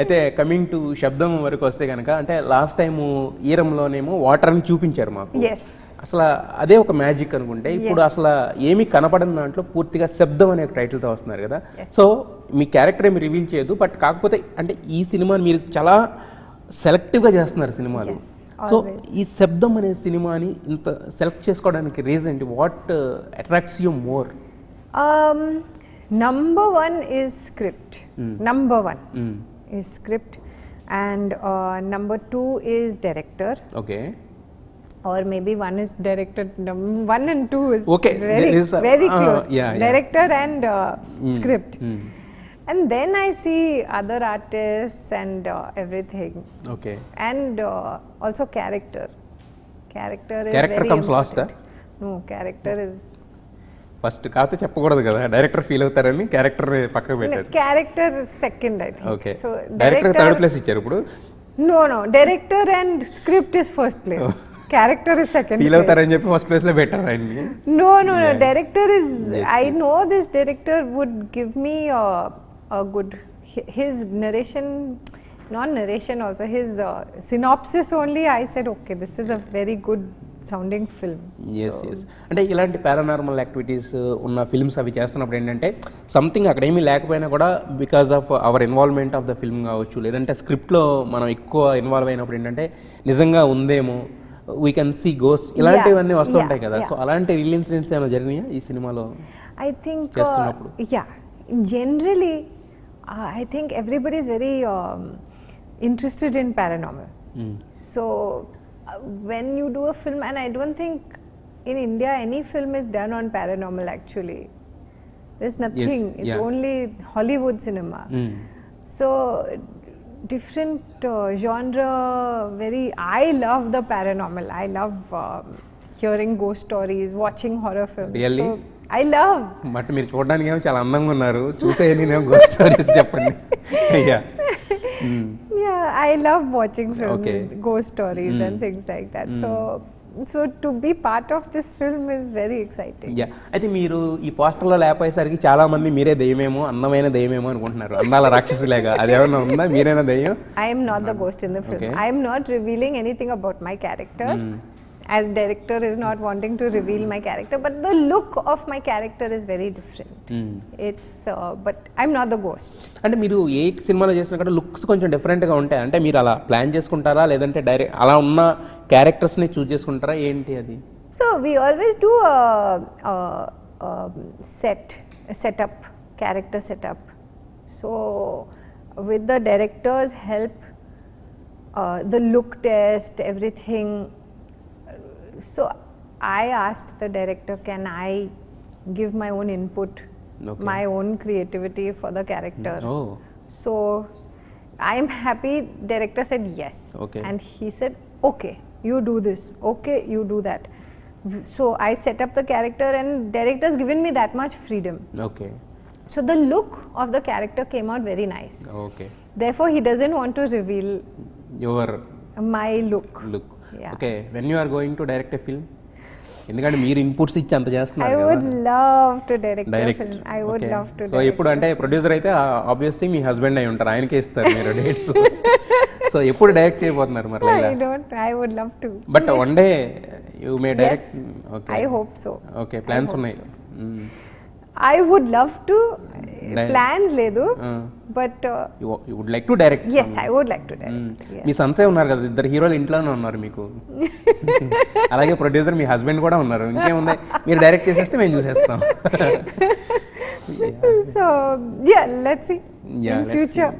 అయితే coming to శబ్దం వరకు వస్తే కనుక అంటే లాస్ట్ టైము ఈరంలోనేమో వాటర్ని చూపించారు మాకు. ఎస్, అసలు అదే ఒక మ్యాజిక్ అనుకుంటే ఇప్పుడు అసలు ఏమీ కనపడని దాంట్లో పూర్తిగా శబ్దం అనే టైటిల్తో వస్తున్నారు కదా. సో మీ క్యారెక్టర్ ఏమి రివీల్ చేయదు, బట్ కాకపోతే అంటే ఈ సినిమాని మీరు చాలా సెలెక్టివ్గా చేస్తున్నారు సినిమాలు. సో ఈ శబ్దం అనే సినిమాని ఇంత సెలెక్ట్ చేసుకోవడానికి రీజన్ ఏంటి? What attracts you more? number one is script. Number one is script, and number two is director. Okay. Or maybe one is director. One and two is okay. very close. Yeah. Director and script. And then I see other artists and everything. Okay. And also character. Character is character very comes important. last. No, character is first కాకపోతే చెప్పకూడదు కదా, director feel అవుతారని character పక్కకు పెట్టారు. Character second I think. Okay. So director third place ఇచ్చారు ఇప్పుడు. No director and script is first place, character is second. Feel అవుతారని చెప్పి ఫస్ట్ ప్లేస్ లో పెట్టారు ఆయన్ని. No director is, I know this director would give me a good, his narration, not narration also, his synopsis only I said okay, this is a very good sounding film. yes అంటే ఇలాంటి paranormal activities ఉన్న films అవి చేస్తున్నప్పుడు ఏంటంటే something అక్కడ ఏమీ లేకపోయినా కూడా because of our involvement of the film కావచ్చు, లేదంటే స్క్రిప్ట్లో మనం ఎక్కువ ఇన్వాల్వ్ అయినప్పుడు ఏంటంటే నిజంగా ఉందేమో, వీ కెన్ సీ గోస్ట్, ఇలాంటివన్నీ వస్తుంటాయి కదా. సో అలాంటి రియల్ ఇన్సిడెంట్స్ ఏమైనా జరిగినాయా ఈ సినిమాలో I think చేస్తున్నప్పుడు? generally I think everybody is very interested in paranormal. So when you do a film, and I don't think in India any film is done on paranormal actually. There's nothing. Yes, it's only Hollywood cinema. So different genre, I love the paranormal. I love hearing ghost stories, watching horror films. Really? So I love. But మీరు చూడడానికి ఏమో చాలా అందంగా ఉన్నారు, చూసే నేను ghost stories చెప్పండి. Yeah, I love watching film, Okay. ghost stories and things like that. So to be part of this film is very exciting. Yeah, అయితే మీరు ఈ పోస్టర్లో లేకపోయేసరికి చాలా మంది మీరే దెయ్యమేమో, అందమైన దెయ్యమేమో అనుకుంటున్నారు, అందాల రాక్షసులేగా. అదేమన్నా ఉందా? మీరేనా దెయ్యం? I am not the ghost in the film. Okay. I am not revealing anything about my character. As director is not wanting to reveal my character, but the look of my character is very different. It's but I'm not the ghost. అంటే మీరు ఏ సినిమాలో చేసినా కూడా looks కొంచెం డిఫరెంట్గా ఉంటాయి. అంటే మీరు అలా ప్లాన్ చేసుకుంటారా, లేదంటే డైరెక్ట్ అలా ఉన్న క్యారెక్టర్స్ని చూస్ చేసుకుంటారా, ఏంటి అది? So we always do a setup, character setup. So with the director's help, the look test, everything. So I asked the director, can I give my own input, my own creativity for the character? Oh. So I'm happy director said yes. Okay. And he said, okay, you do this, okay, you do that. So I set up the character and director's given me that much freedom. Okay. So the look of the character came out very nice. Okay. Therefore he doesn't want to reveal your my look. Yeah. Okay, when you are going to direct a film, ఎందుకంటే మీరు inputs ఇచ్చి అంత I చేస్తున్నారు would కదా. love to direct a direct. film. I would love to so ఎప్పుడు అంటే producer అయితే obviously మీ husband అయి ఉంటారు, ఆయనకే ఇస్తారు మీరు డేట్స్. సో ఎప్పుడు డైరెక్ట్ చేయబోతున్నారు మరి? I would love to. But one day you may direct. Okay, I hope so. Okay, plans ఉన్నాయి. I would love to. Plans ledu, but you would like to direct. yes, I would like to direct. Yes. మీ సన్సే ఉన్నారు కదా, ఇద్దరు హీరోలు ఇంట్లోనే ఉన్నారు మీకు. అలాగే ప్రొడ్యూసర్ మీ హస్బెండ్ కూడా ఉన్నారు. ఇంకేముంది, మీరు డైరెక్ట్ చేసేస్తే మేము చూసేస్తాం. So yeah, let's see in future.